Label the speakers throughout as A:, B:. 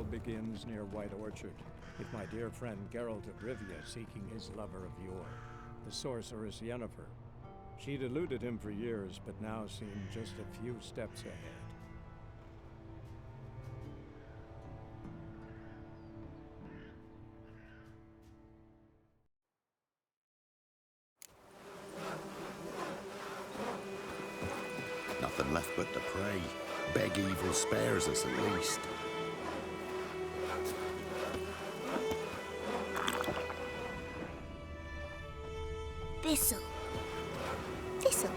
A: begins near White Orchard, with my dear friend Geralt of Rivia seeking his lover of yore, the sorceress Yennefer. She'd eluded him for years, but now seemed just a few steps ahead.
B: Nothing left but to pray. Beg evil spares us at least.
C: Thistle. Thistle.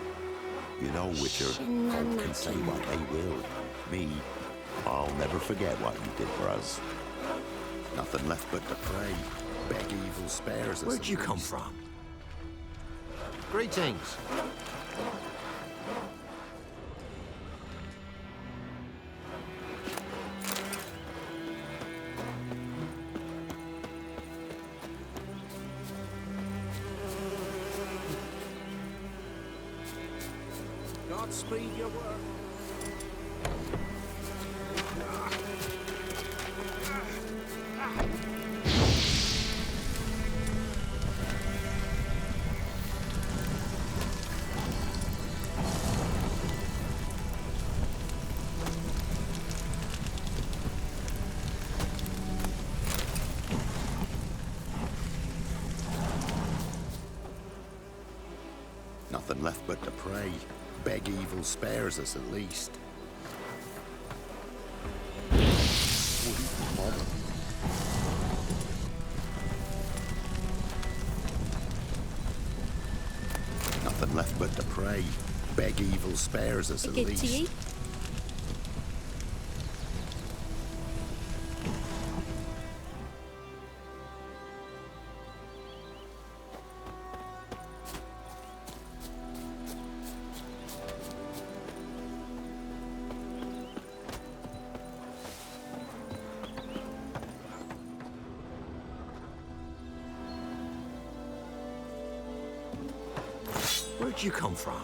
B: You know, Witcher, folk can say what they will. Me, I'll never forget what you did for us. Nothing left but to pray. Beg evil spares us.
D: Where'd you come from? Greetings.
E: Godspeed your work.
B: Nothing left but to pray. Beg evil spares us at least. Nothing left but to pray. Beg evil spares us at least.
C: To you?
D: Where'd you come from?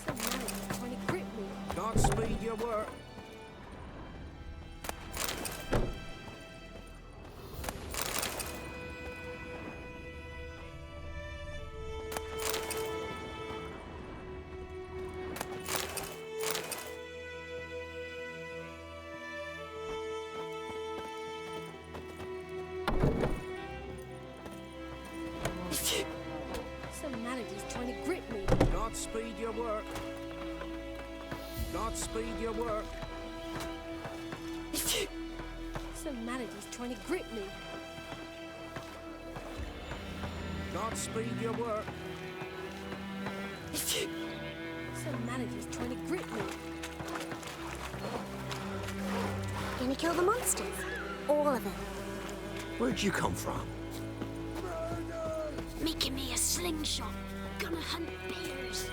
C: Somebody's trying to grip me.
E: Godspeed your work.
C: Some manager's trying to grip me.
E: Godspeed your work. Godspeed your work.
C: Some manager's trying to grip me.
E: Godspeed your work.
C: Some manager's trying to grip me. Gonna kill the monsters. All of them.
D: Where'd you come from?
C: Making me a slingshot. Gonna hunt bears.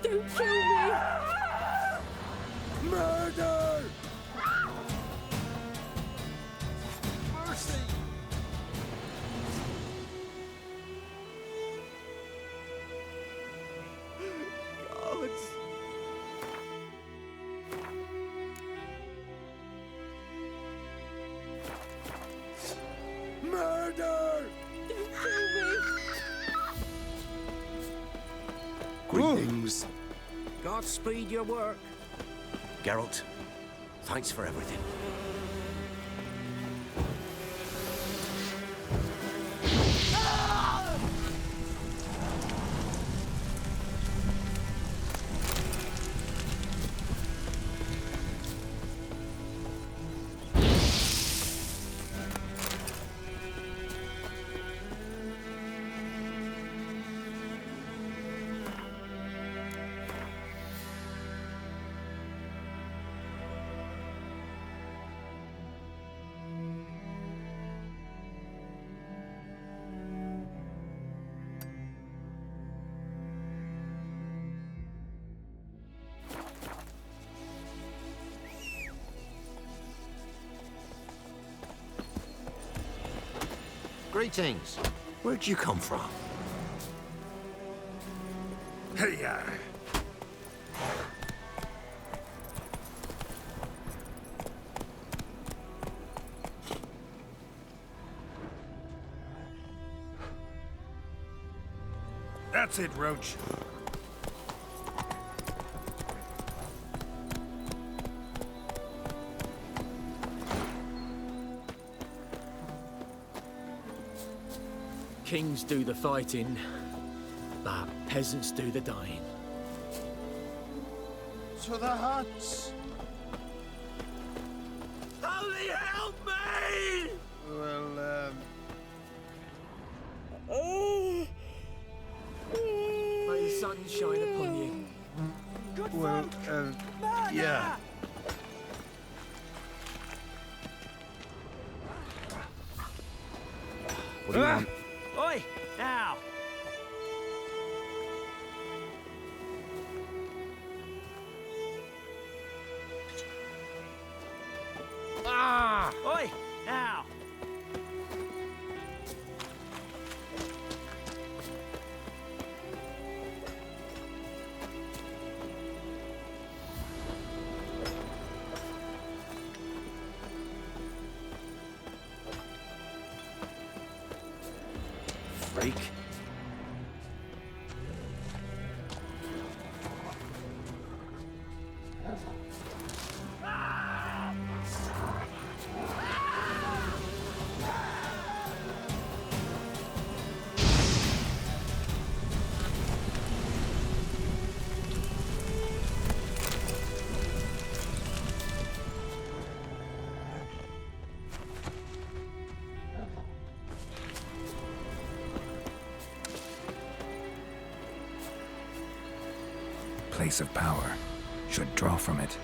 C: Don't kill me!
E: Murder! Mercy! Murder!
D: Greetings.
E: Godspeed your work.
D: Geralt, thanks for everything.
B: Greetings.
D: Where'd you come from?
B: Hey,
F: That's it, Roach.
E: Kings do the fighting, but peasants do the dying.
F: To the huts!
D: Holy help me!
F: Well,
E: May the sun shine upon you.
F: yeah.
D: What do you want?
E: Oi! Now! Oi! Now!
D: Freak.
F: Place of power. Should draw from it.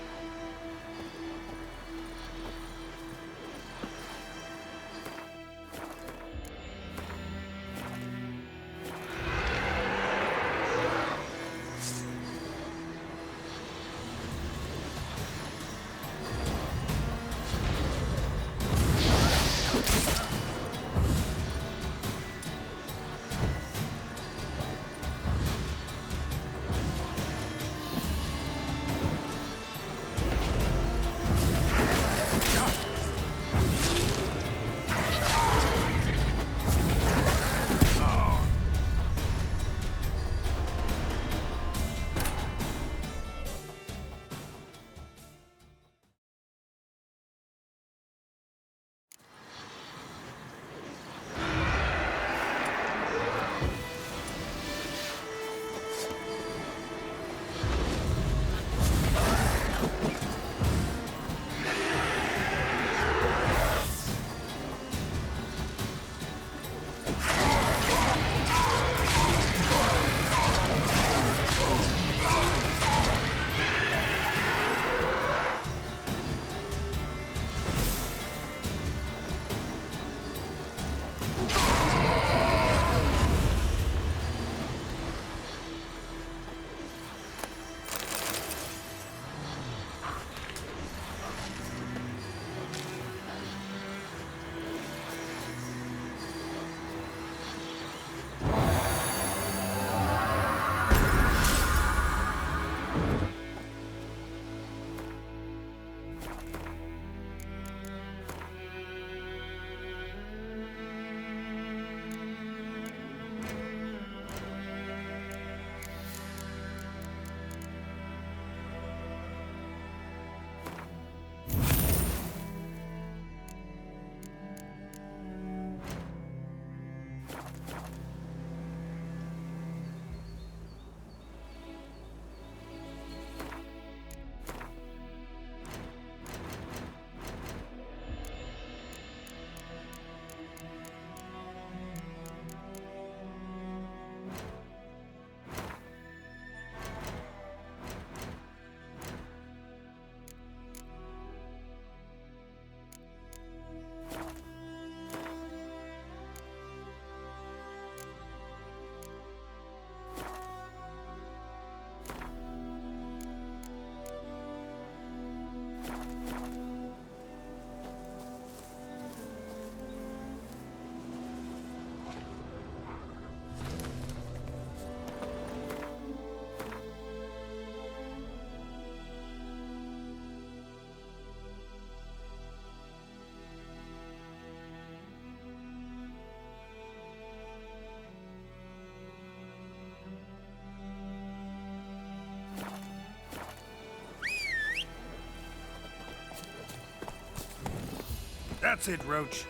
F: That's it, Roach.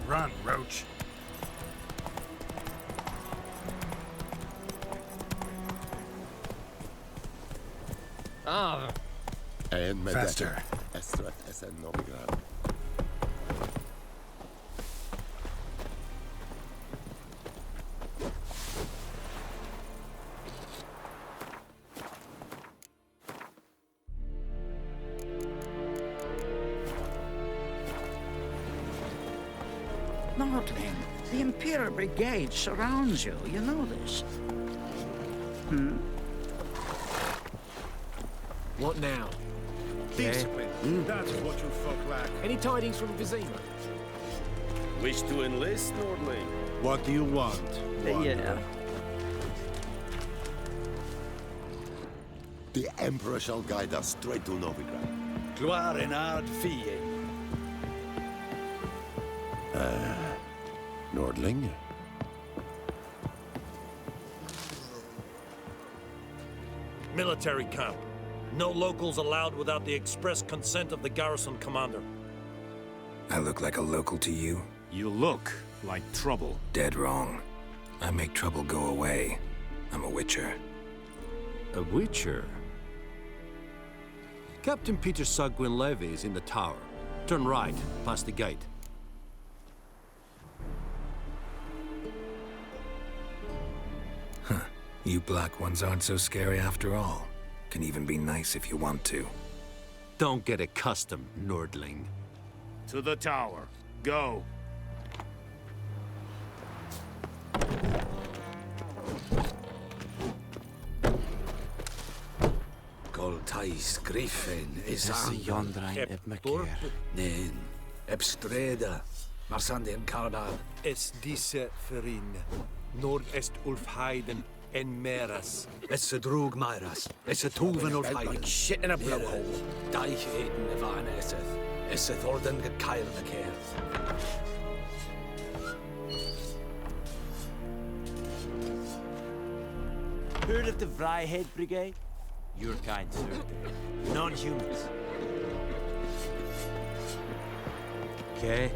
F: Run, Roach.
B: And
F: Faster.
G: Nordling, the Imperial Brigade surrounds you. You know this.
E: What now?
F: Discipline. That's what you folk lack.
E: Any tidings from Vizima?
D: Wish to enlist, Nordling?
F: What do you want?
G: Yeah.
B: The Emperor shall guide us straight to Novigrad.
F: Gloire en ard fie.
B: Nordling?
H: Military camp. No locals allowed without the express consent of the garrison commander.
F: I look like a local to you?
I: You look like trouble.
F: Dead wrong. I make trouble go away. I'm a witcher.
E: A witcher? Captain Peter Sagwin Levy is in the tower. Turn right, past the gate.
F: You black ones aren't so scary after all. Can even be nice if you want to.
E: Don't get accustomed, Nordling.
I: To the tower. Go.
D: Coltais Griffin is Nen. Ebstreda. Marsandian Carbad.
H: Es diese Ferin. Nord est Ulfheiden en Meras.
D: It's a drug Myras. It's a Tuven of Heiden.
H: Shit in a blowhole.
D: Deich Eden Evan Eseth. Eseth Orden Gekeil the Care.
J: Heard of the Vryhead Brigade? Your kind, sir. Non-humans. Okay.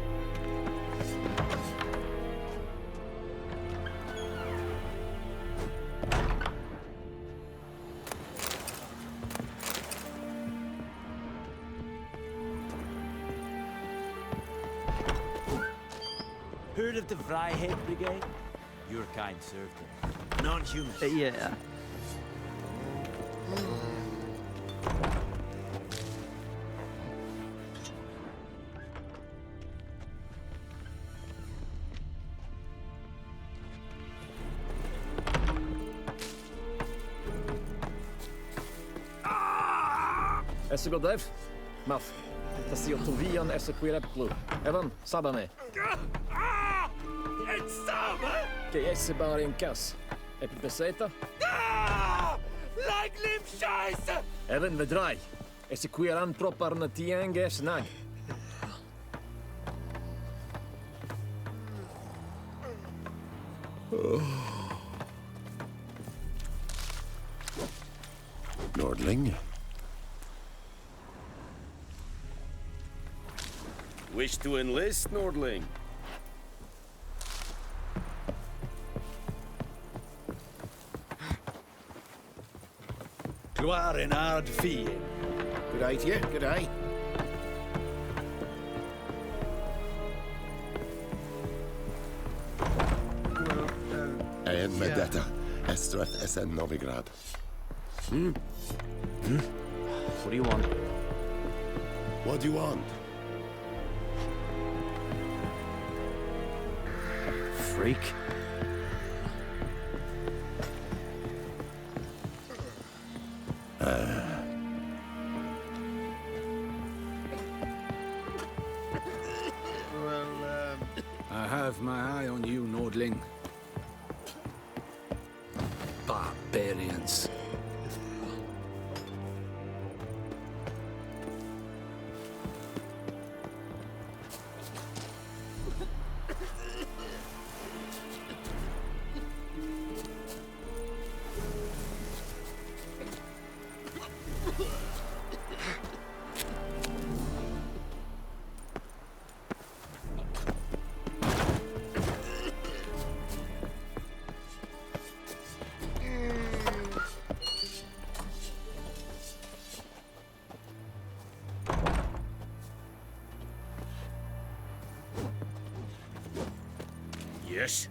J: Heard of the Vryhead Brigade? Your kind served them. Non-humans.
G: Yeah.
K: Esse godev? Maf. Tasio Tovian esse quireplu. Evan, sabame. Che esse bar in cas. Epipeseta?
H: Like lim scheiße!
K: Evan vedrai. Esse quiran propar na tiange snag.
B: Nordling?
I: Wish to enlist, Nordling?
D: Gloire en ard fien.
I: Good eye to you, good eye.
B: En med detta, Estrath SN Novigrad.
J: What do you want?
B: What do you want?
J: Freak.
F: I have my eye on you, Nordling.
D: Barbarians.
I: Yes?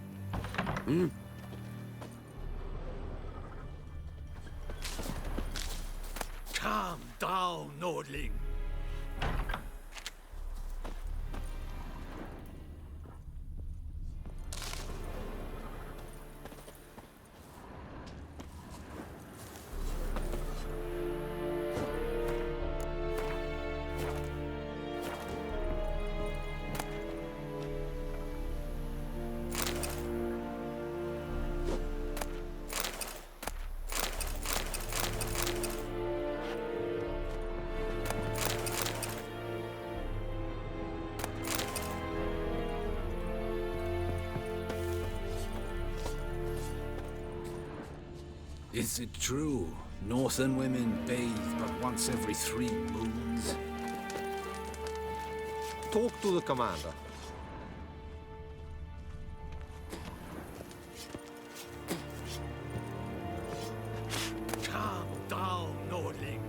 D: Calm down, Nordling.
F: Is it true? Northern women bathe but once every 3 moons?
J: Talk to the commander.
D: Calm down, Nordling.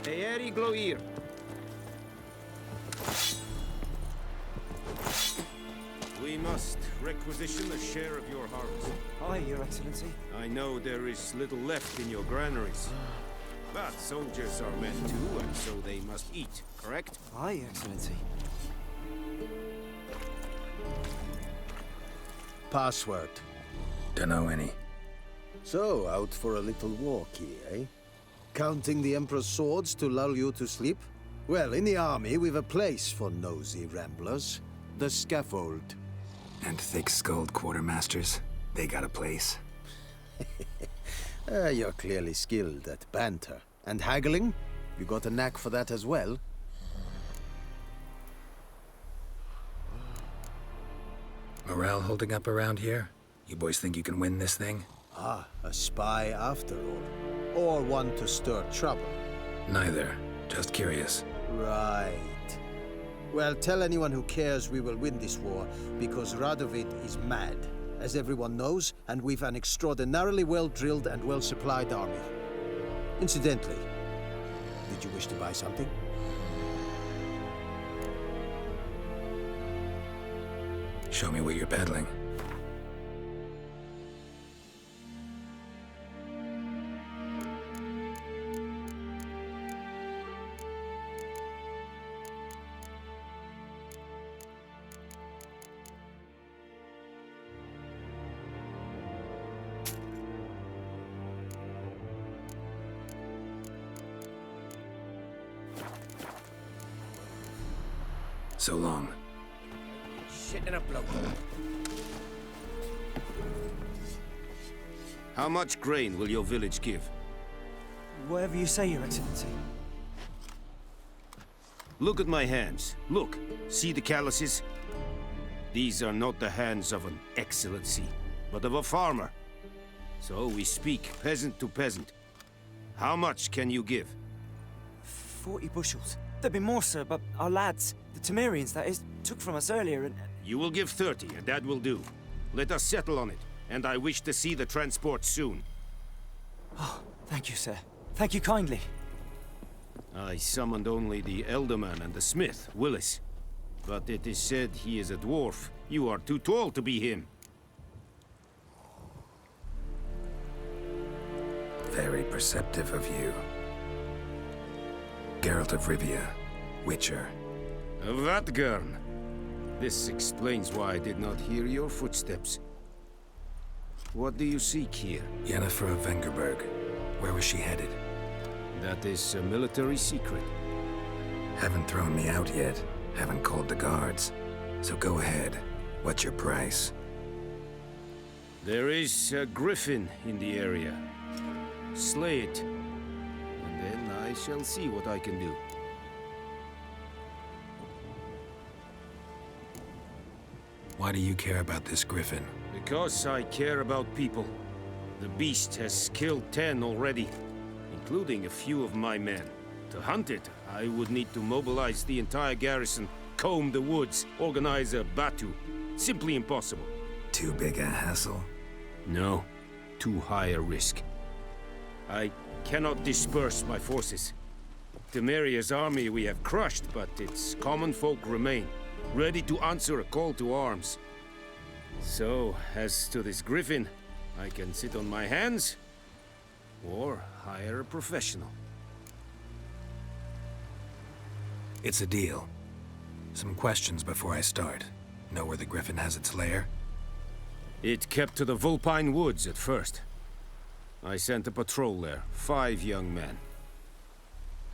J: Eeri Gloir.
I: We must requisition a share of your harvest.
J: Aye, Your Excellency.
I: I know there is little left in your granaries. But soldiers are men too, and so they must eat, correct?
J: Aye, Your Excellency.
L: Password.
F: Dunno any.
L: So, out for a little walk here, eh? Counting the Emperor's swords to lull you to sleep? Well, in the army, we've a place for nosy ramblers. The scaffold.
F: And thick-skulled quartermasters. They got a place.
L: You're clearly skilled at banter. And haggling? You got a knack for that as well?
F: Morale holding up around here? You boys think you can win this thing?
L: Ah, a spy after all. Or one to stir trouble.
F: Neither. Just curious.
L: Right. Well, tell anyone who cares we will win this war, because Radovid is mad, as everyone knows, and we've an extraordinarily well-drilled and well-supplied army. Incidentally, did you wish to buy something?
F: Show me what you're peddling. So long.
J: Shit in a bloke.
I: How much grain will your village give?
J: Whatever you say, Your Excellency.
I: Look at my hands. Look. See the calluses? These are not the hands of an excellency, but of a farmer. So we speak peasant to peasant. How much can you give?
J: 40 bushels. There'd be more, sir, but our lads, the Temerians, that is, took from us earlier and...
I: You will give 30, and that will do. Let us settle on it, and I wish to see the transport soon.
J: Oh, thank you, sir. Thank you kindly.
I: I summoned only the Elderman and the smith, Willis. But it is said he is a dwarf. You are too tall to be him.
F: Very perceptive of you. Geralt of Rivia, Witcher.
I: Vatgern. This explains why I did not hear your footsteps. What do you seek here?
F: Yennefer of Vengerberg. Where was she headed?
I: That is a military secret.
F: Haven't thrown me out yet. Haven't called the guards. So go ahead. What's your price?
I: There is a griffin in the area. Slay it. And then I shall see what I can do.
F: Why do you care about this griffin?
I: Because I care about people. The beast has killed 10 already, including a few of my men. To hunt it, I would need to mobilize the entire garrison, comb the woods, organize a batu. Simply impossible.
F: Too big a hassle?
I: No, too high a risk. I cannot disperse my forces. Temeria's army we have crushed, but its common folk remain, ready to answer a call to arms. So, as to this griffin, I can sit on my hands, or hire a professional.
F: It's a deal. Some questions before I start. Know where the griffin has its lair?
I: It kept to the Vulpine Woods at first. I sent a patrol there, 5 young men.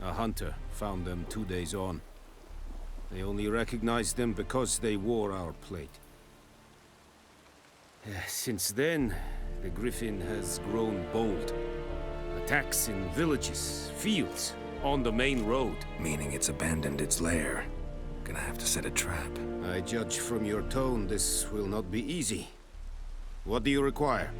I: A hunter found them 2 days on. They only recognized them because they wore our plate. Since then, the griffin has grown bold. Attacks in villages, fields, on the main road.
F: Meaning it's abandoned its lair. Gonna have to set a trap.
I: I judge from your tone this will not be easy. What do you require?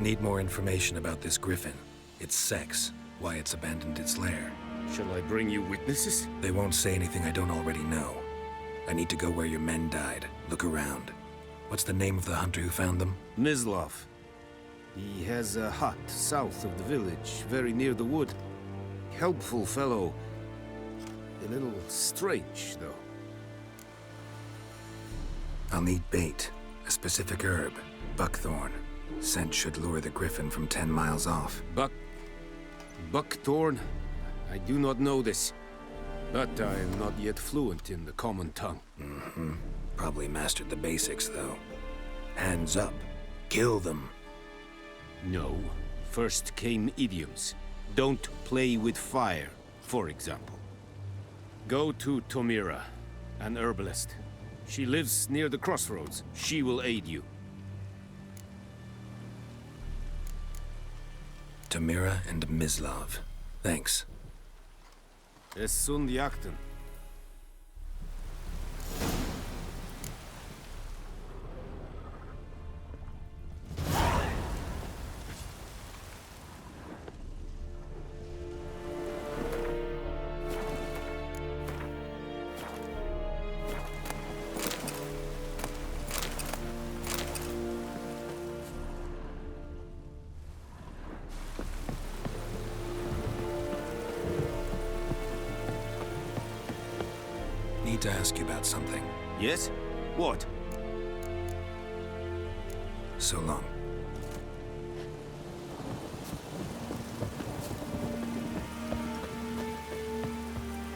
F: Need more information about this griffin. Its sex, why it's abandoned its lair.
I: Shall I bring you witnesses?
F: They won't say anything I don't already know. I need to go where your men died. Look around. What's the name of the hunter who found them?
I: Mislav. He has a hut south of the village, very near the wood. Helpful fellow. A little strange, though.
F: I'll need bait. A specific herb. Buckthorn. Scent should lure the griffin from 10 miles off.
I: Buckthorn? I do not know this. But I am not yet fluent in the common tongue.
F: Mm-hmm. Probably mastered the basics, though. Hands up. Kill them.
I: No. First came idioms. Don't play with fire, for example. Go to Tomira, an herbalist. She lives near the crossroads. She will aid you.
F: Tomira and Mislav. Thanks.
I: Es sunt jakten.
F: Need to ask you about something.
I: Yes? What?
F: So long.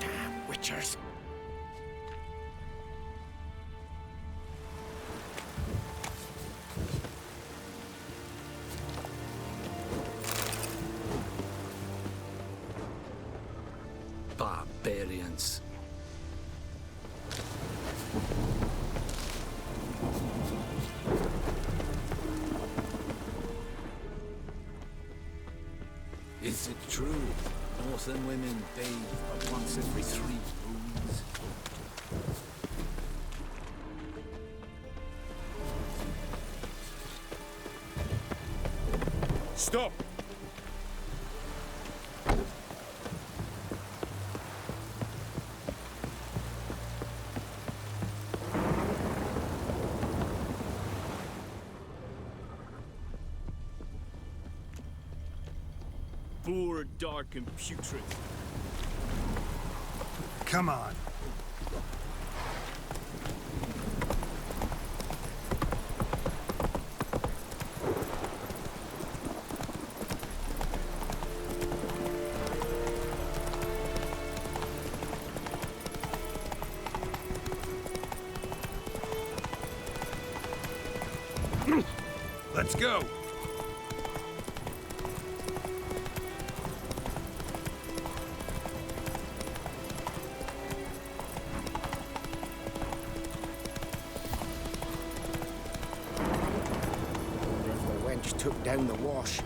B: Damn witchers.
D: Barbarians. Is it true? Northern women bathe but once every 3 moons?
I: Stop!
M: Bored, dark, and putrid.
N: Come on.
I: Let's go!
G: The wench took down the wash.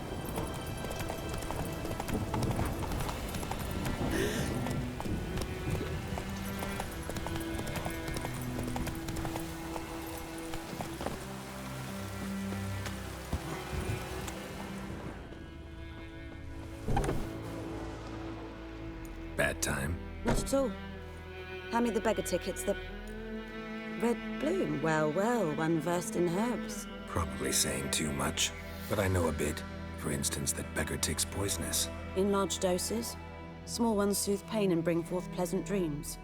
F: Bad time.
O: Not at all. Hand me the beggar tickets, the... Red bloom. Well, well, one versed in herbs.
F: Probably saying too much, but I know a bit. For instance, that beggar tick's poisonous.
O: In large doses. Small ones soothe pain and bring forth pleasant dreams.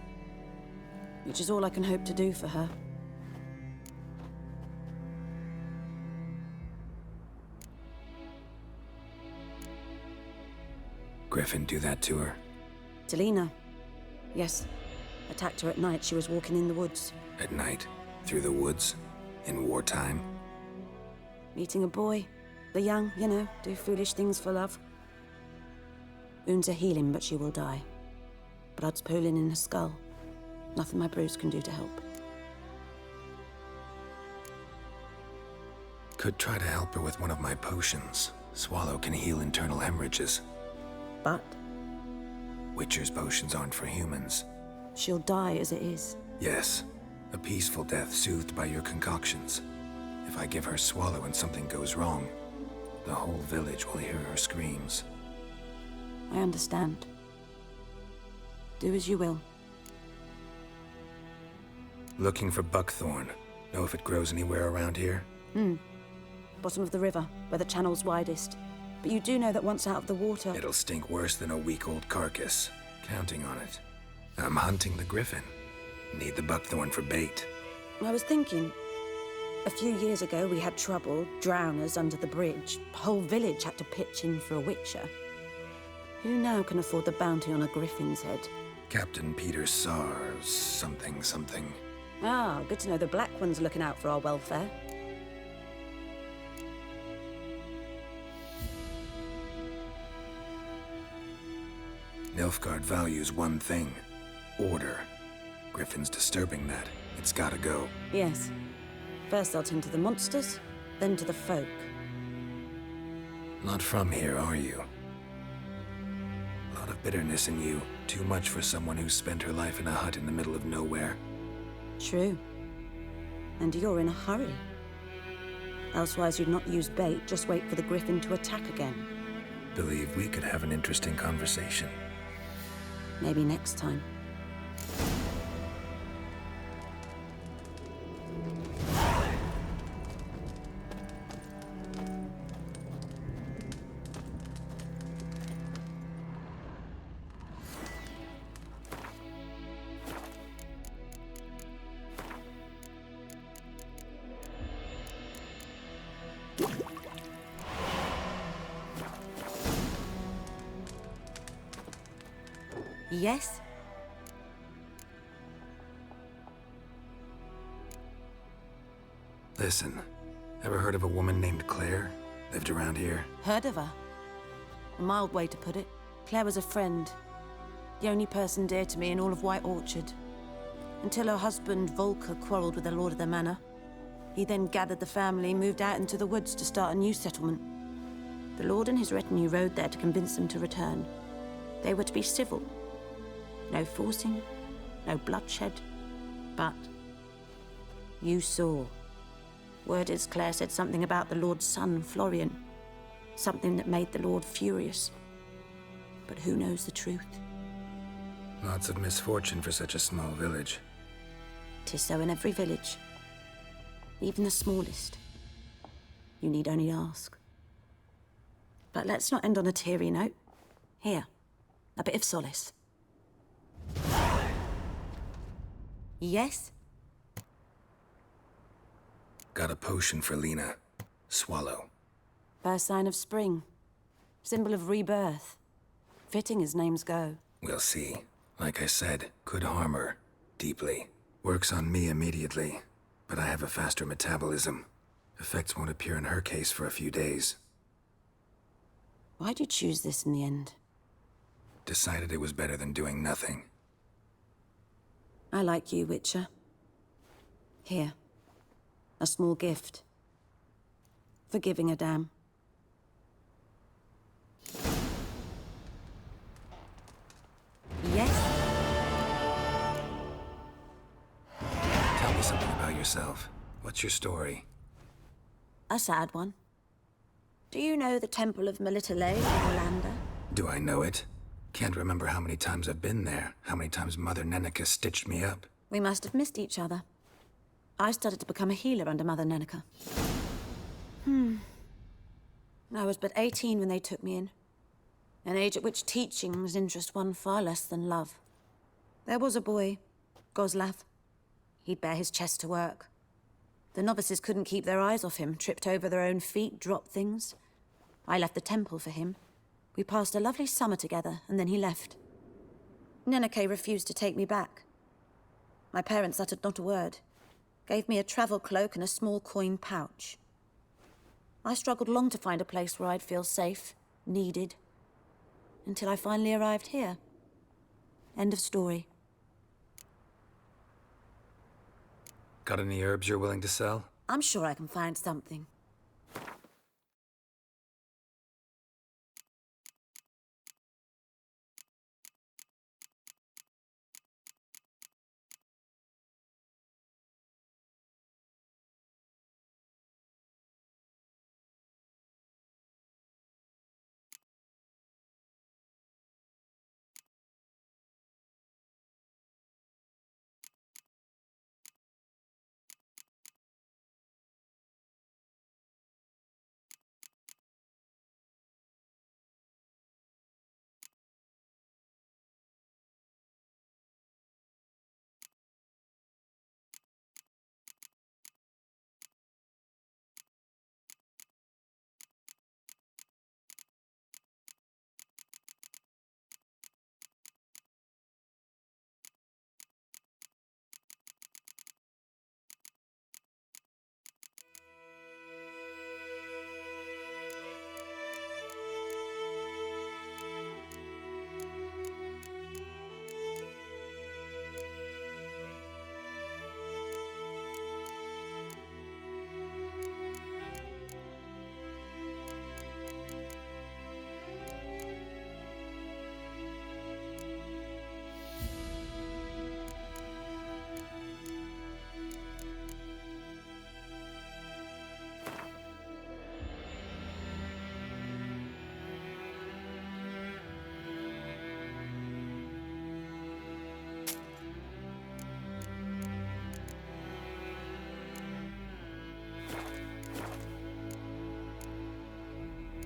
O: Which is all I can hope to do for her.
F: Griffin do that to her?
O: Delina. Yes. Attacked her at night. She was walking in the woods.
F: At night? Through the woods? In wartime?
O: Meeting a boy. The young, you know, do foolish things for love. Wounds are healing, but she will die. Blood's pooling in her skull. Nothing my bruise can do to help.
F: Could try to help her with one of my potions. Swallow can heal internal hemorrhages.
O: But?
F: Witcher's potions aren't for humans.
O: She'll die as it is.
F: Yes. A peaceful death soothed by your concoctions. If I give her Swallow and something goes wrong, the whole village will hear her screams.
O: I understand. Do as you will.
F: Looking for buckthorn. Know if it grows anywhere around here?
O: Bottom of the river, where the channel's widest. But you do know that once out of the water...
F: It'll stink worse than a week-old carcass. Counting on it. I'm hunting the griffin. Need the buckthorn for bait.
O: I was thinking... A few years ago, we had trouble, drowners under the bridge. The whole village had to pitch in for a witcher. Who now can afford the bounty on a griffin's head?
F: Captain Peter Sars, something.
O: Ah, good to know the Black One's looking out for our welfare.
F: Nilfgaard values one thing. Order. Griffin's disturbing that. It's gotta go.
O: Yes. First I'll tend to the monsters, then to the folk.
F: Not from here, are you? A lot of bitterness in you. Too much for someone who spent her life in a hut in the middle of nowhere.
O: True. And you're in a hurry. Elsewise you'd not use bait, just wait for the griffin to attack again.
F: Believe we could have an interesting conversation.
O: Maybe next time. Yes?
F: Listen, ever heard of a woman named Claire? Lived around here?
O: Heard of her? A mild way to put it. Claire was a friend. The only person dear to me in all of White Orchard. Until her husband, Volker, quarreled with the lord of the manor. He then gathered the family, moved out into the woods to start a new settlement. The lord and his retinue rode there to convince them to return. They were to be civil. No forcing, no bloodshed. But you saw. Word is Claire said something about the lord's son, Florian. Something that made the Lord furious. But who knows the truth?
F: Lots of misfortune for such a small village.
O: 'Tis so in every village. Even the smallest. You need only ask. But let's not end on a teary note. Here, a bit of solace. Yes?
F: Got a potion for Lena. Swallow.
O: First sign of spring. Symbol of rebirth. Fitting as names go.
F: We'll see. Like I said, could harm her. Deeply. Works on me immediately. But I have a faster metabolism. Effects won't appear in her case for a few days.
O: Why'd you choose this in the end?
F: Decided it was better than doing nothing.
O: I like you, Witcher. Here. A small gift. For giving a damn. Yes?
F: Tell me something about yourself. What's your story?
O: A sad one. Do you know the Temple of Melitele in Orlando?
F: Do I know it? Can't remember how many times I've been there, how many times Mother Neneka stitched me up.
O: We must have missed each other. I started to become a healer under Mother Neneka. I was but 18 when they took me in. An age at which teachings interest one far less than love. There was a boy, Goslav. He'd bare his chest to work. The novices couldn't keep their eyes off him, tripped over their own feet, dropped things. I left the temple for him. We passed a lovely summer together, and then he left. Neneke refused to take me back. My parents uttered not a word. Gave me a travel cloak and a small coin pouch. I struggled long to find a place where I'd feel safe, needed, until I finally arrived here. End of story.
F: Got any herbs you're willing to sell?
O: I'm sure I can find something.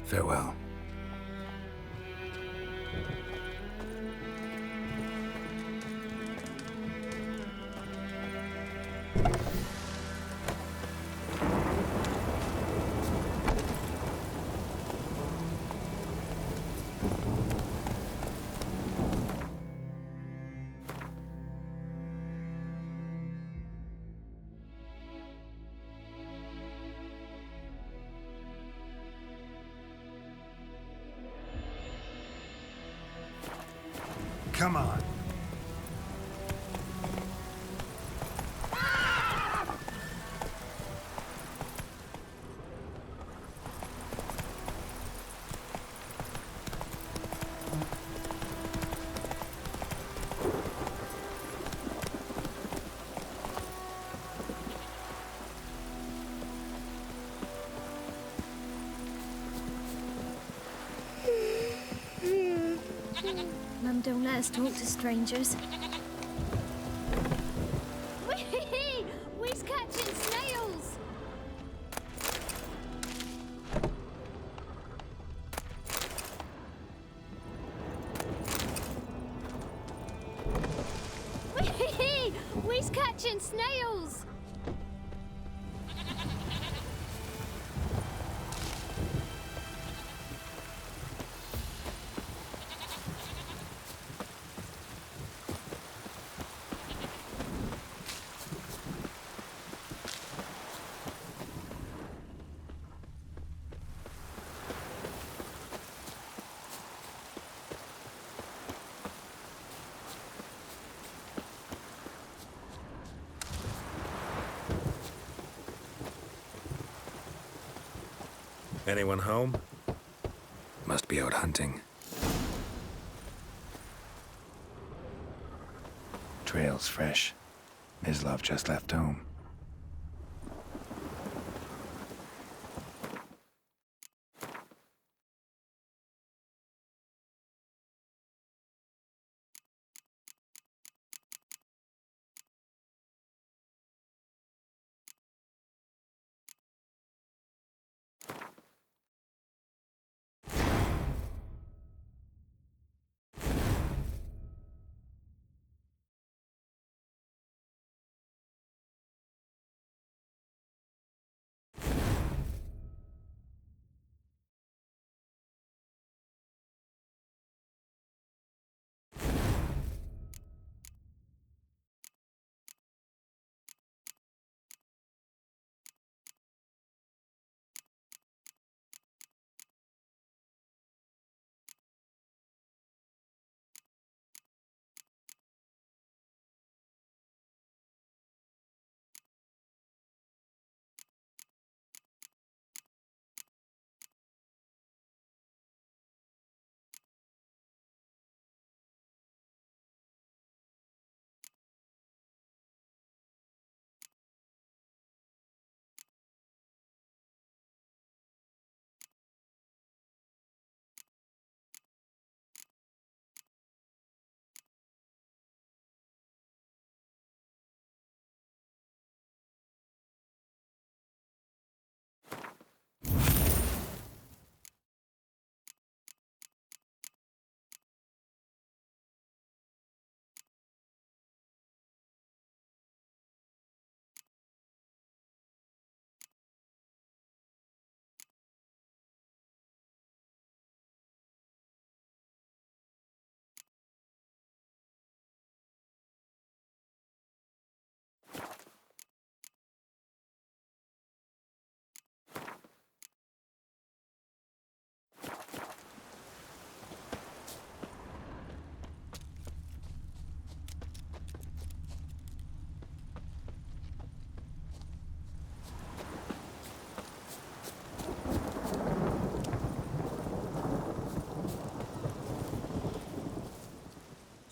F: Farewell.
L: Come on.
C: Mum don't let us talk to strangers. Whee! We's catching snails! Whee! We's catching snails!
F: Anyone home? Must be out hunting. Trail's fresh. Mislav just left home.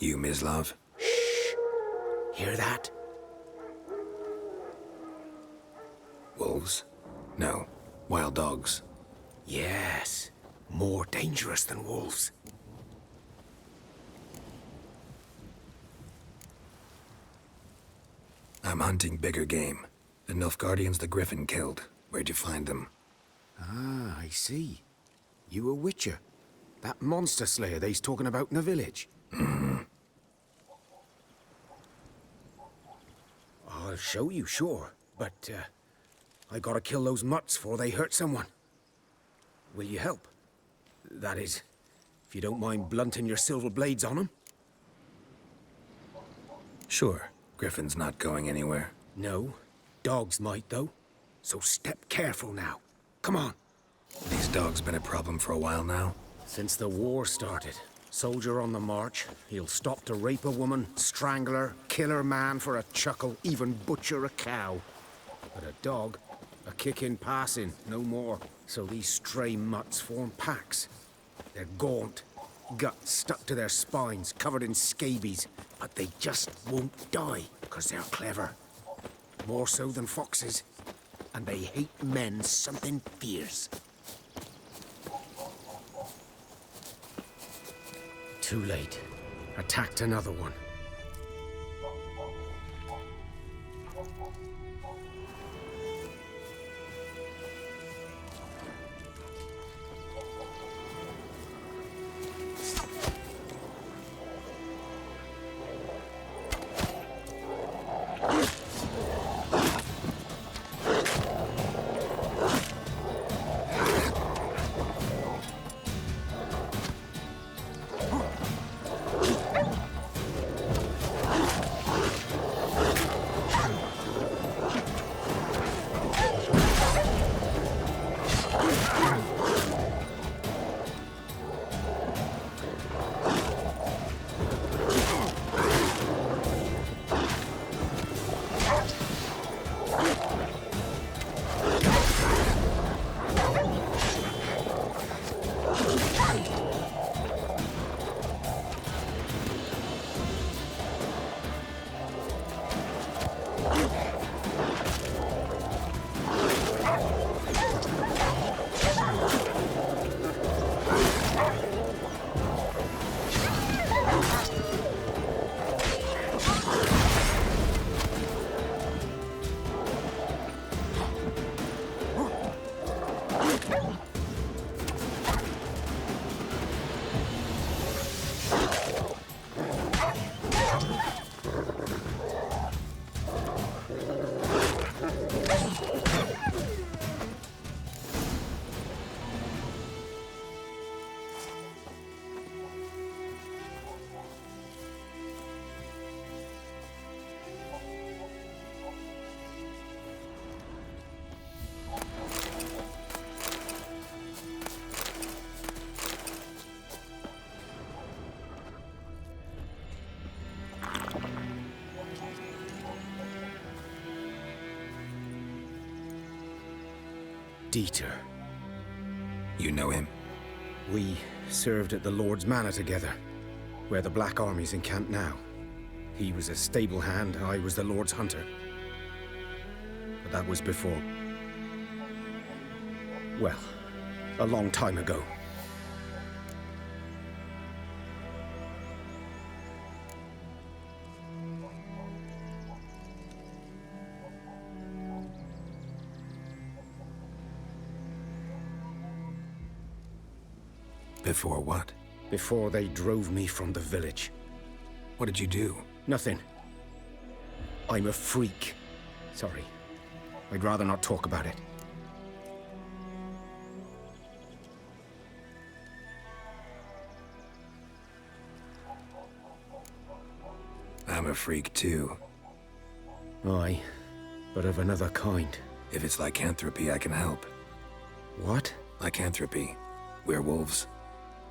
F: You, Mislav?
D: Shh! Hear that?
F: Wolves? No. Wild dogs.
D: Yes. More dangerous than wolves.
F: I'm hunting bigger game. The Nilfgaardians the Griffin killed. Where'd you find them?
D: Ah, I see. You a witcher. That monster slayer they's talking about in the village. I'll show you, sure. But, I gotta kill those mutts before they hurt someone. Will you help? That is, if you don't mind blunting your silver blades on them.
F: Sure. Griffin's not going anywhere.
D: No. Dogs might, though. So step careful now. Come on.
F: These dogs been a problem for a while now?
D: Since the war started. Soldier on the march, he'll stop to rape a woman, strangle her, kill her man for a chuckle, even butcher a cow. But a dog, a kick in passing, no more. So these stray mutts form packs. They're gaunt, guts stuck to their spines, covered in scabies, but they just won't die, because they're clever. More so than foxes. And they hate men something fierce. Too late. attacked another one. Dieter.
F: You know him?
D: We served at the Lord's Manor together, where the Black Army's encamped now. He was a stable hand, I was the Lord's hunter. But that was before... well, a long time ago.
F: Before what?
D: Before they drove me from the village.
F: What did you do?
D: Nothing. I'm a freak. Sorry. I'd rather not talk about it.
F: I'm a freak too.
D: Aye, but of another kind.
F: If it's lycanthropy, I can help.
D: What?
F: Lycanthropy. Werewolves.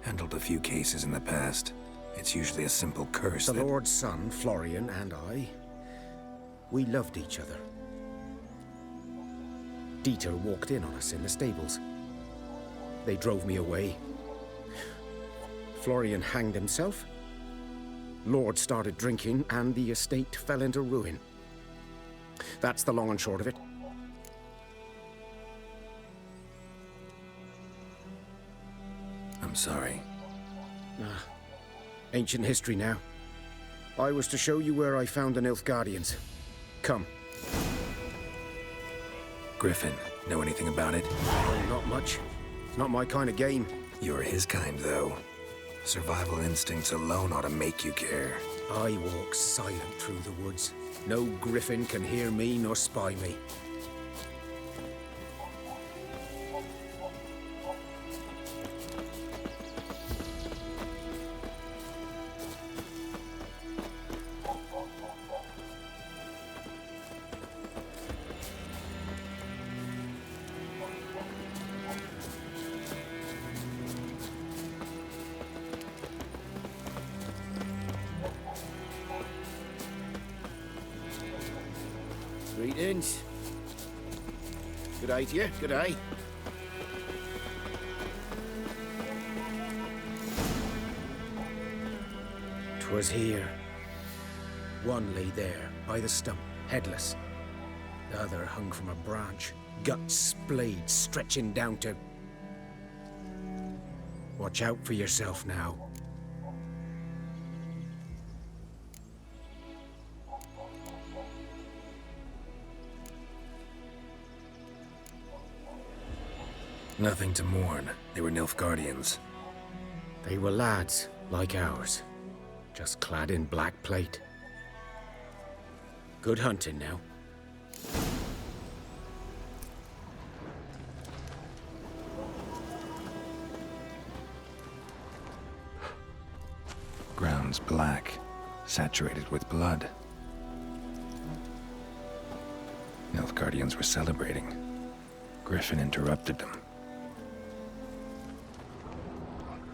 F: Handled a few cases in the past. It's usually a simple curse
D: The Lord's son, Florian, and I, we loved each other. Dieter walked in on us in the stables. They drove me away. Florian hanged himself. Lord started drinking, and the estate fell into ruin. That's the long and short of it.
F: I'm sorry.
D: Ancient history now. I was to show you where I found the Nilfgaardians. Come.
F: Griffin, know anything about it?
D: Not much. It's not my kind of game.
F: You're his kind, though. Survival instincts alone ought to make you care.
D: I walk silent through the woods. No griffin can hear me nor spy me. Greetings. Good day to you, good day. 'Twas here. One lay there, by the stump, headless. The other hung from a branch, guts splayed, stretching down to... Watch out for yourself now.
F: Nothing to mourn. They were Nilfgaardians.
D: They were lads, like ours, just clad in black plate. Good hunting now.
F: Ground's black, saturated with blood. Nilfgaardians were celebrating. Griffin interrupted them.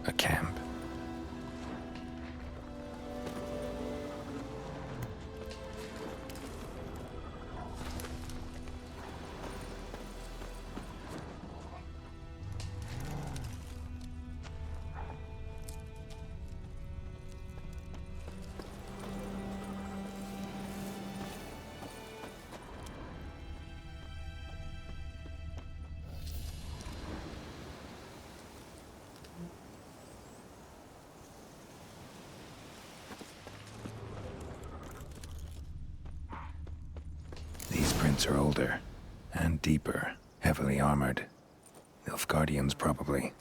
F: A camp. These prints are older and deeper, heavily armored. Nilfgaardians, probably.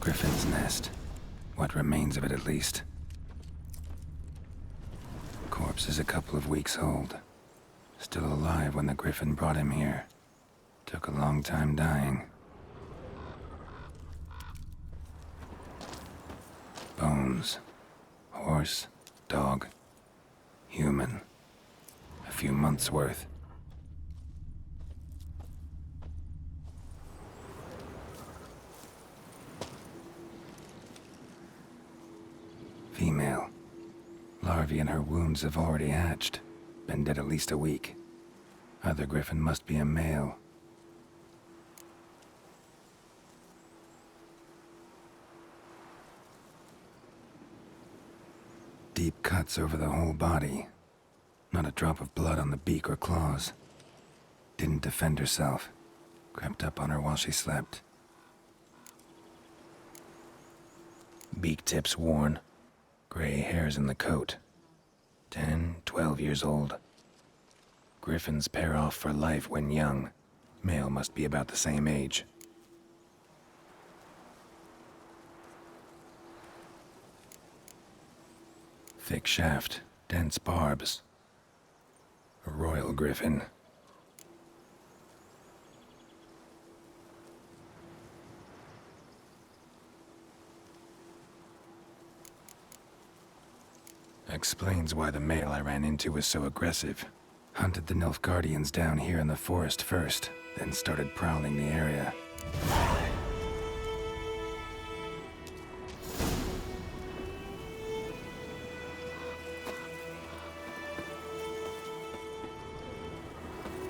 F: Griffin's nest. What remains of it, at least. Corpse is a couple of weeks old. Still alive when the Griffin brought him here. Took a long time dying. Bones. Horse, dog, human. A few months' worth. Female. Larvae in her wounds have already hatched. Been dead at least a week. Other Griffin must be a male. Deep cuts over the whole body. Not a drop of blood on the beak or claws. Didn't defend herself. Crept up on her while she slept. Beak tips worn. Gray hairs in the coat. 10, 12 years old. Griffins pair off for life when young. Male must be about the same age. Thick shaft, dense barbs. A royal griffin. Explains why the male I ran into was so aggressive. Hunted the Nilfgaardians down here in the forest first, then started prowling the area.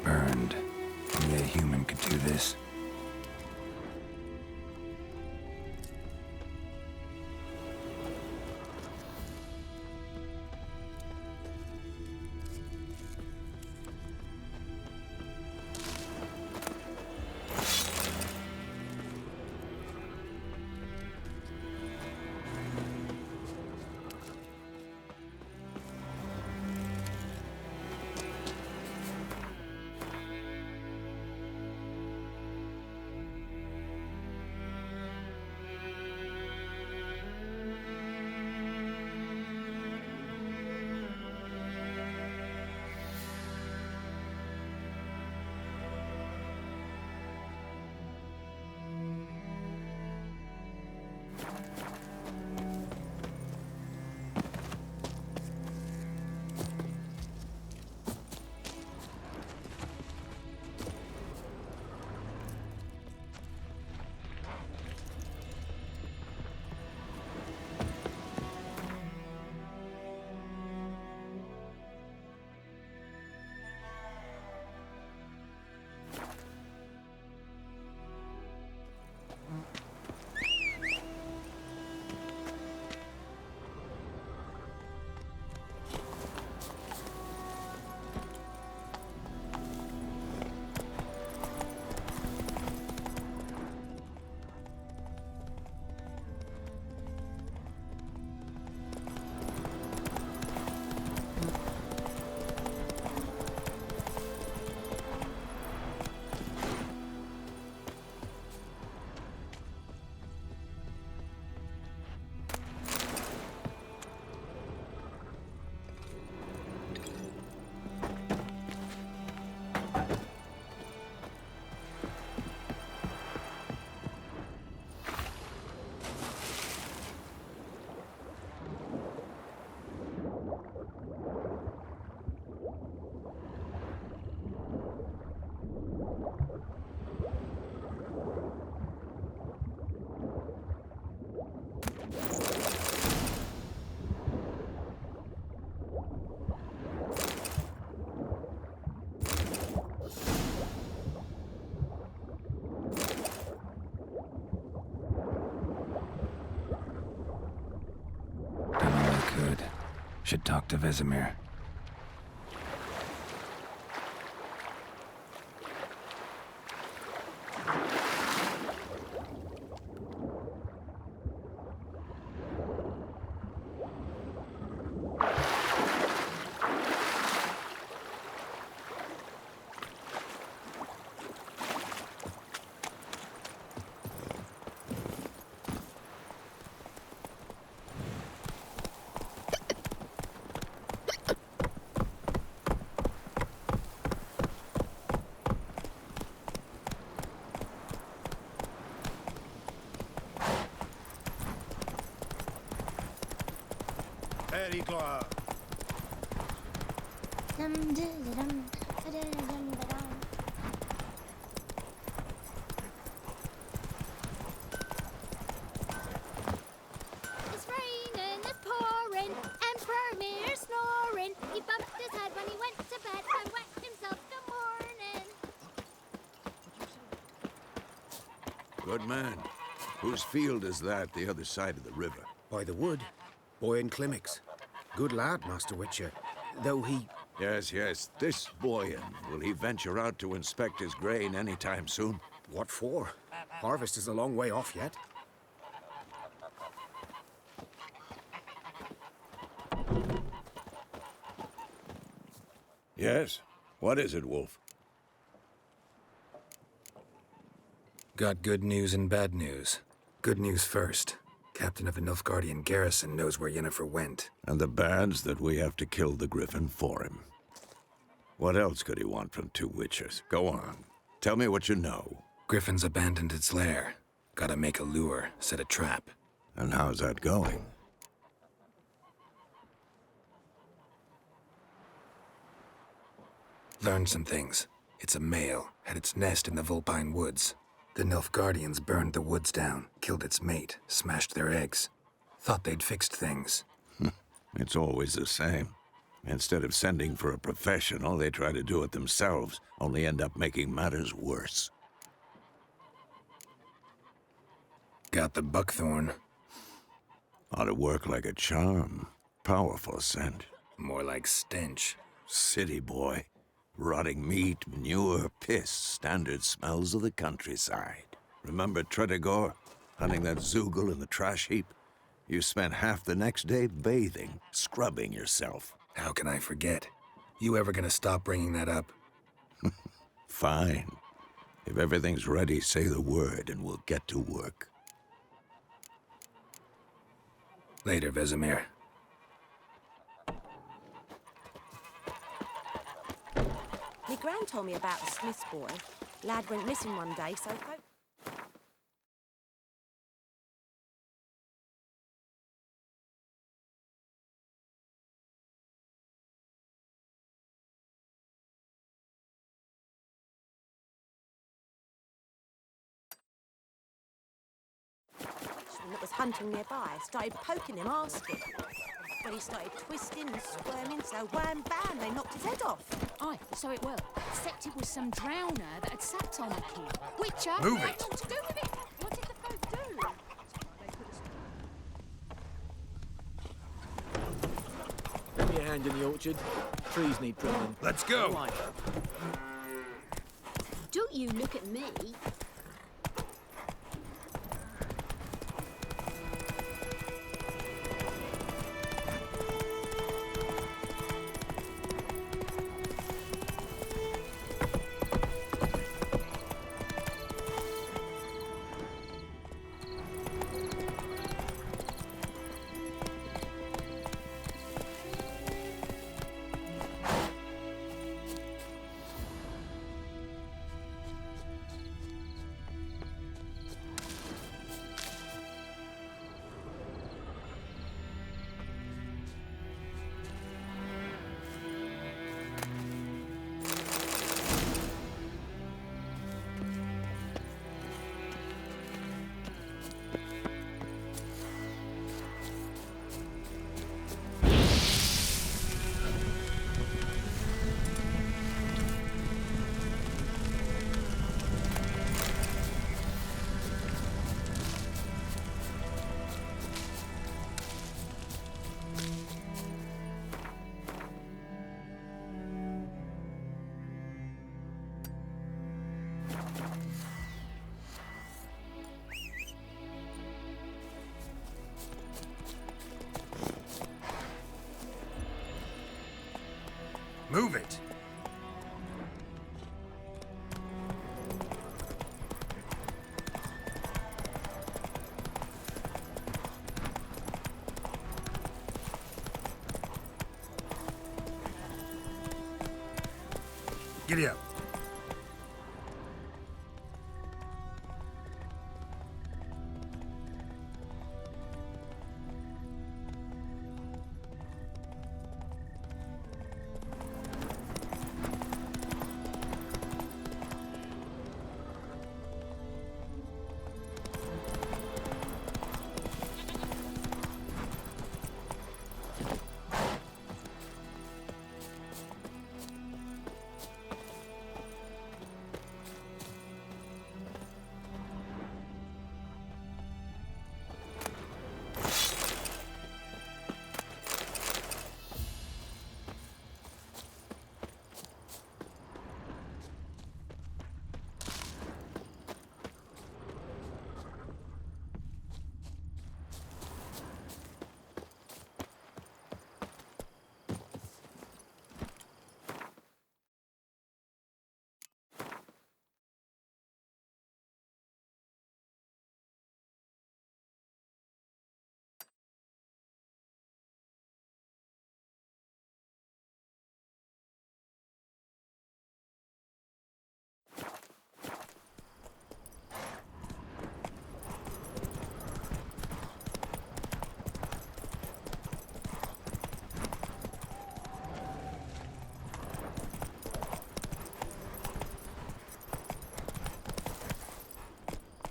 F: Burned. Only a human could do this. Should talk to Vesemir.
I: Very glad.
C: It's raining, it's pouring, Emperor Mir snoring. He bumped his head when he went to bed and wet himself the morning.
B: Good man. Whose field is that the other side of the river?
D: By the wood. Boyan Klimmix. Good lad, Master Witcher. Though he...
B: Yes, yes. This Boyan. Will he venture out to inspect his grain anytime soon?
D: What for? Harvest is a long way off yet.
B: Yes? What is it, Wolf?
F: Got good news and bad news. Good news first. Captain of a Nilfgaardian garrison knows where Yennefer went.
B: And the bad's that we have to kill the Griffin for him. What else could he want from two witchers? Go on. Tell me what you know.
F: Griffin's abandoned its lair. Gotta make a lure, set a trap.
B: And how's that going?
F: Learned some things. It's a male, had its nest in the Vulpine Woods. The Nilfgaardians burned the woods down, killed its mate, smashed their eggs. Thought they'd fixed things.
B: It's always the same. Instead of sending for a professional, they try to do it themselves, only end up making matters worse.
F: Got the buckthorn.
B: Ought to work like a charm. Powerful scent.
F: More like stench.
B: City boy. Rotting meat, manure, piss, standard smells of the countryside. Remember Tredegor? Hunting that Zoogle in the trash heap? You spent half the next day bathing, scrubbing yourself.
F: How can I forget? You ever gonna stop bringing that up?
B: Fine. If everything's ready, say the word and we'll get to work.
F: Later, Vesemir.
O: My gran told me about a Smith's boy. Lad went missing one day, so folk chicken that was hunting nearby. Started poking him, asking. Well, he started twisting and squirming, so wham bam, they knocked his head off.
N: Aye, so it will. Except it was some drowner that had sapped on a kid. Which
B: Move
N: had
B: it.
N: naught to do with it. What did the folk do?
K: Lend me a hand in the orchard. Trees need pruning.
B: Let's go.
K: Right.
C: Don't you look at me.
B: Move it. Giddy up.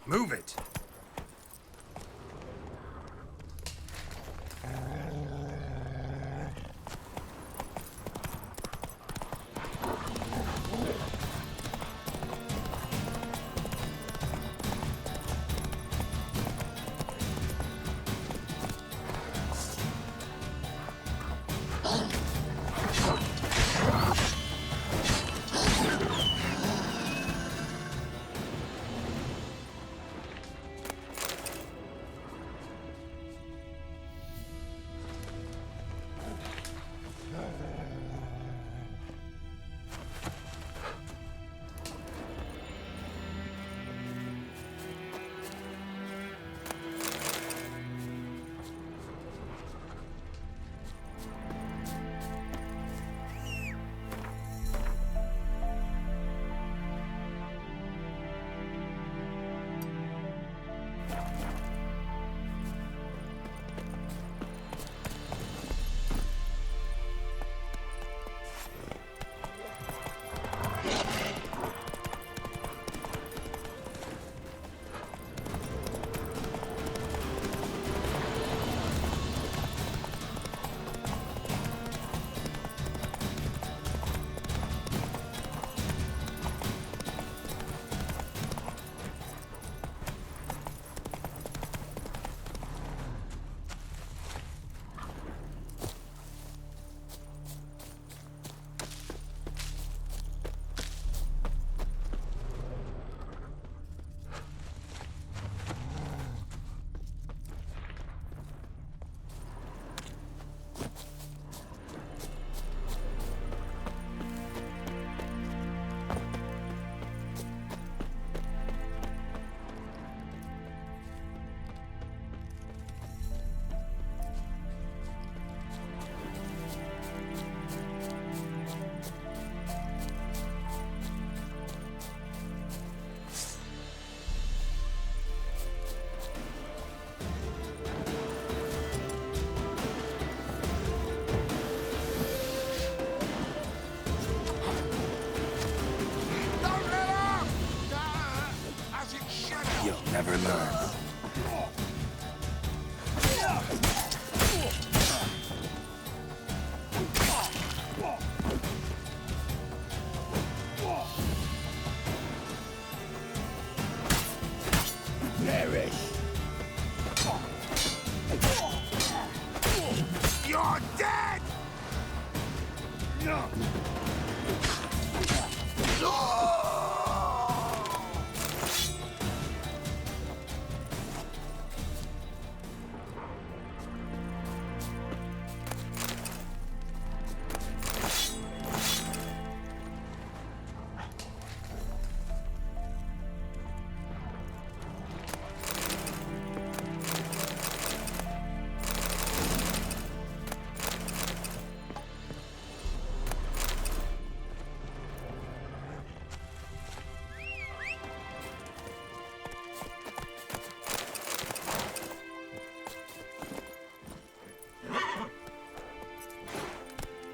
B: Move it.
F: knife.
B: You're dead! No!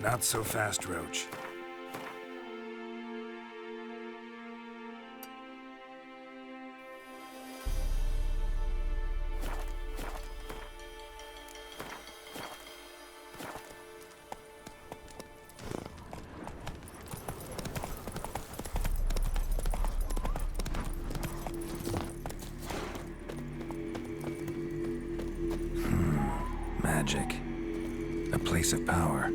F: Not so fast, Roach. Magic. A place of power.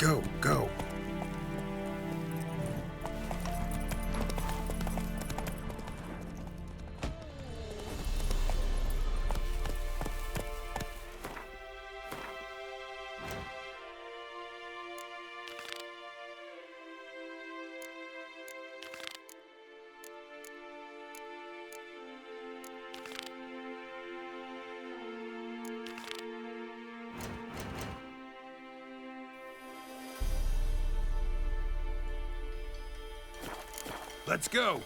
B: Go, go. Let's go.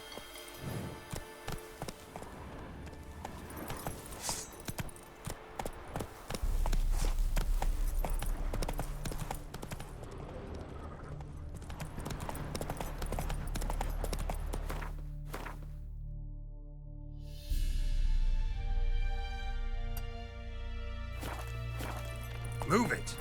B: Move it.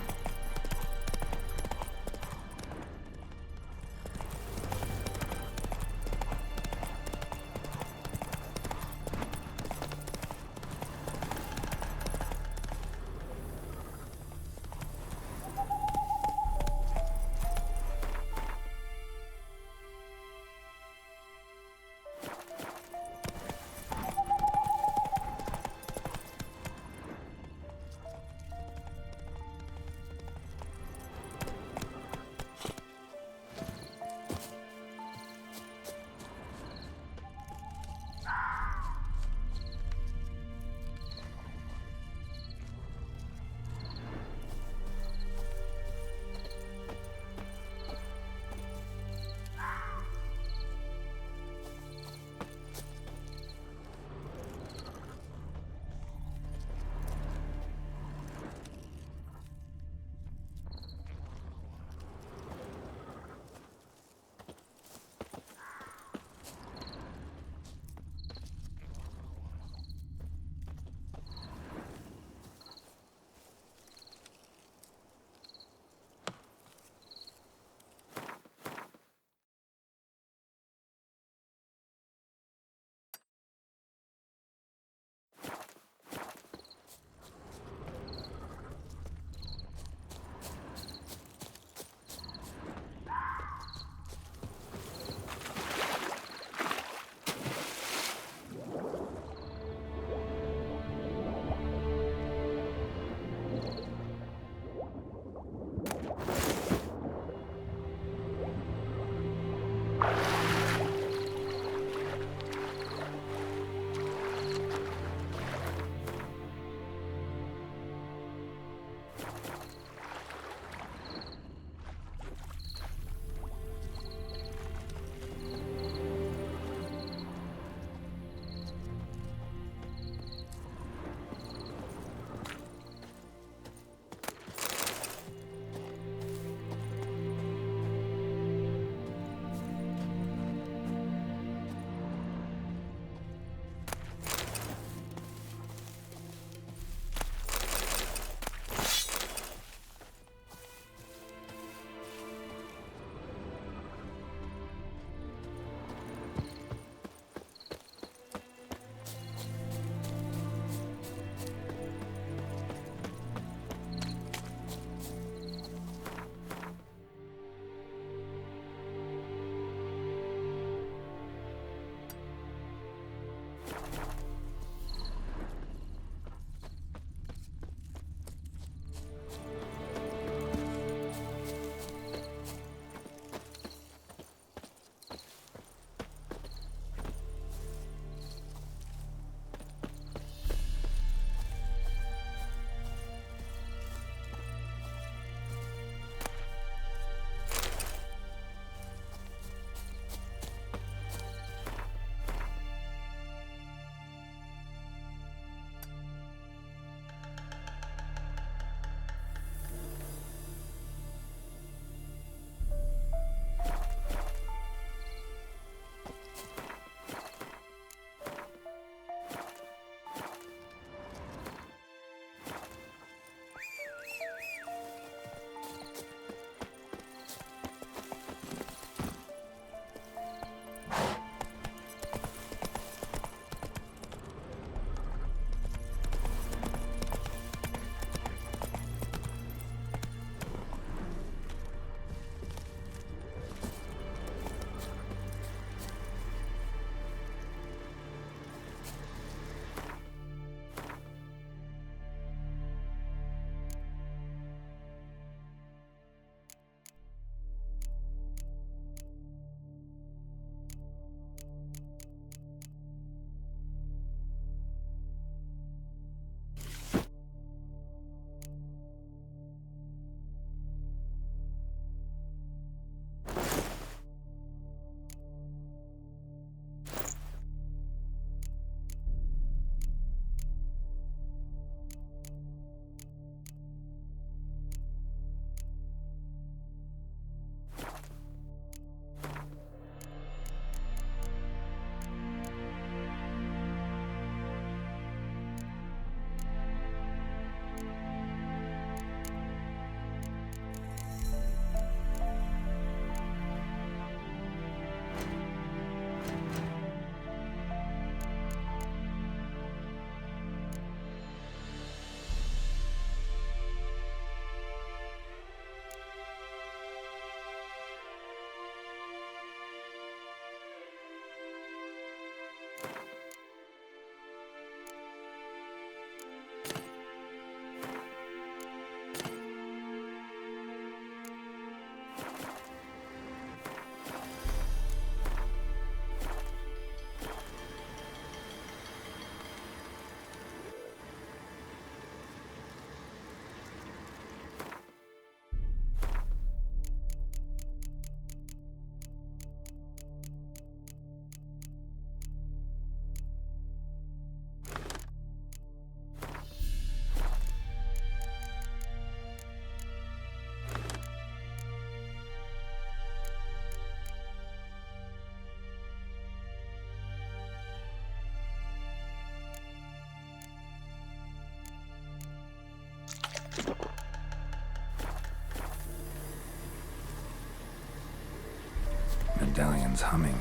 F: medallion's humming.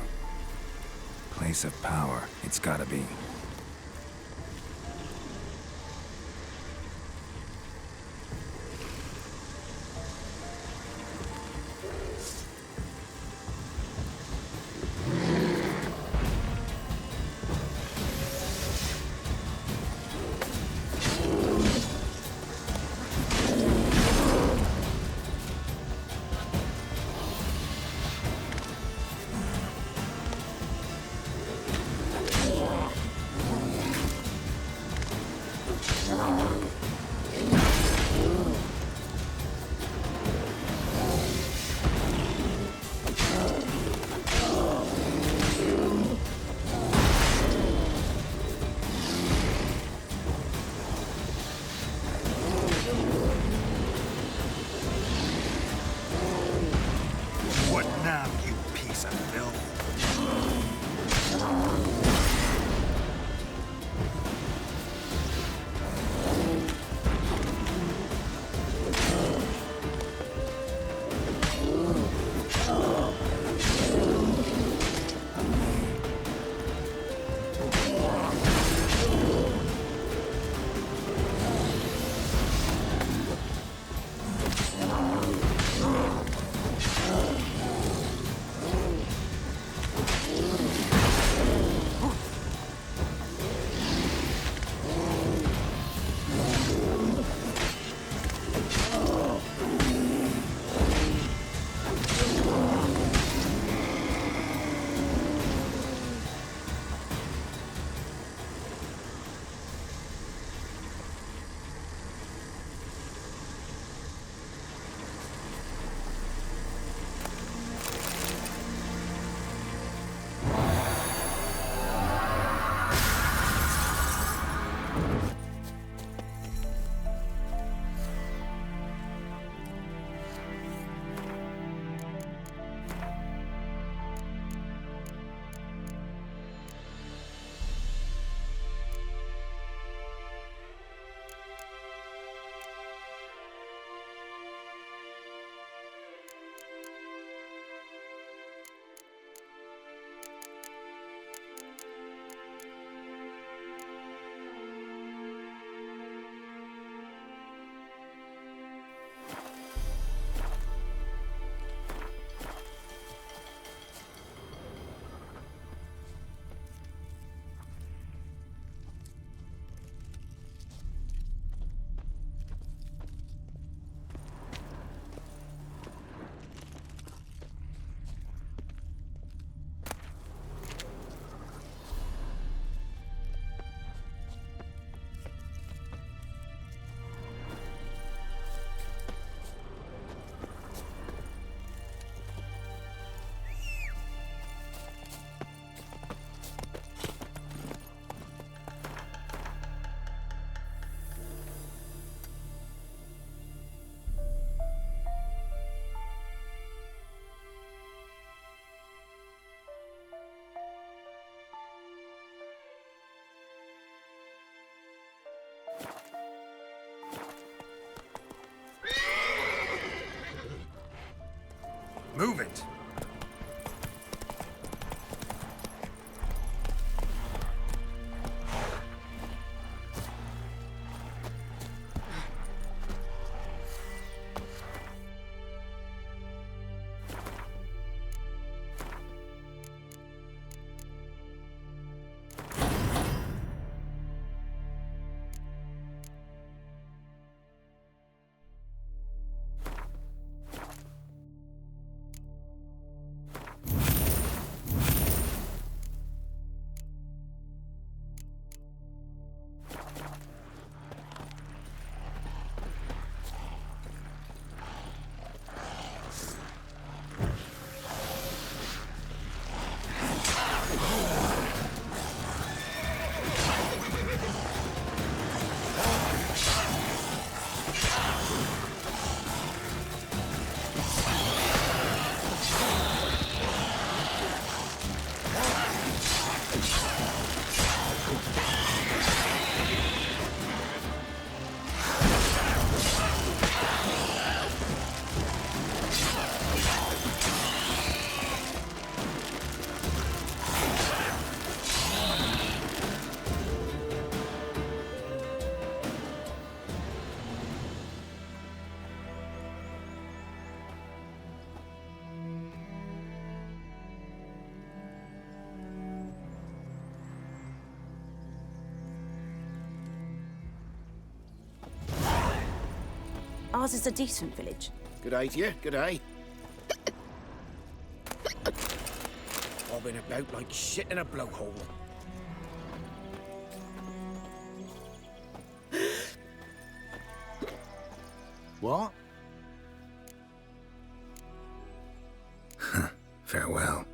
F: Place of power, it's gotta be.
B: What now, you piece of filth? Move it!
O: Ours is a decent village.
D: Good eye to you, good eye. Bobbing about like shit in a blowhole.
L: What?
F: Farewell.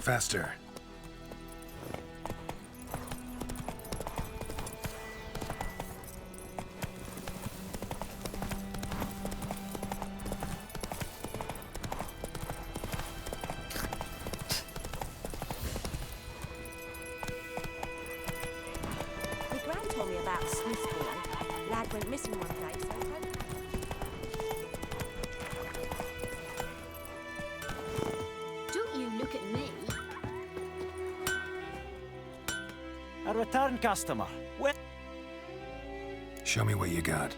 F: faster.
O: My gran told me about a Smith's boy. Lad went missing one day, so I hope...
C: Don't you look at me.
J: A return customer. Well,
F: Show me what you got.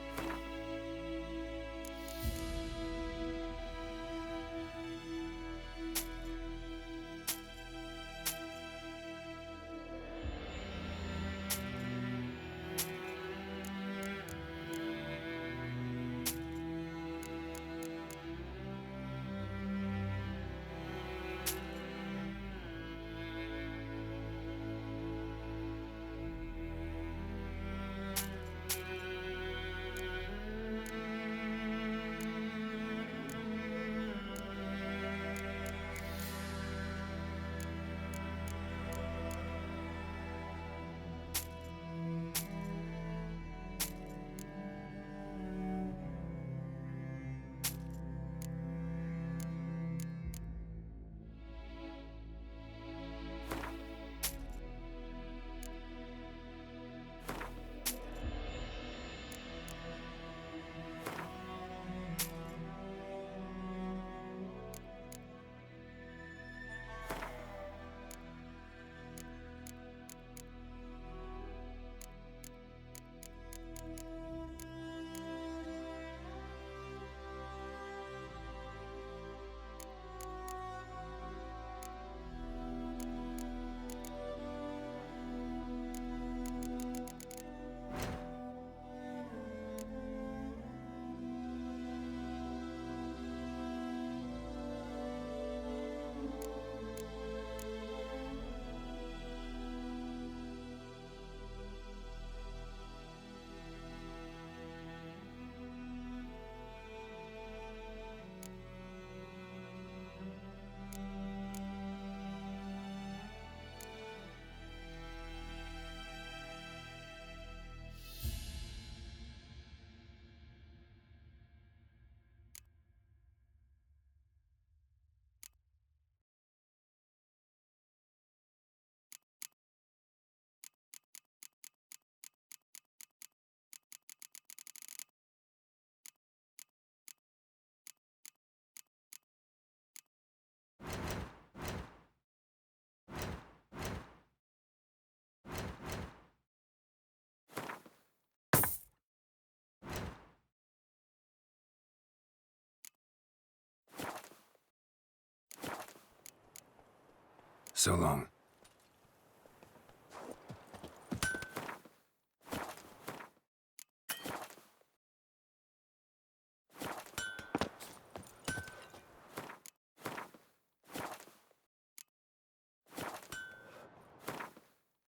F: So long.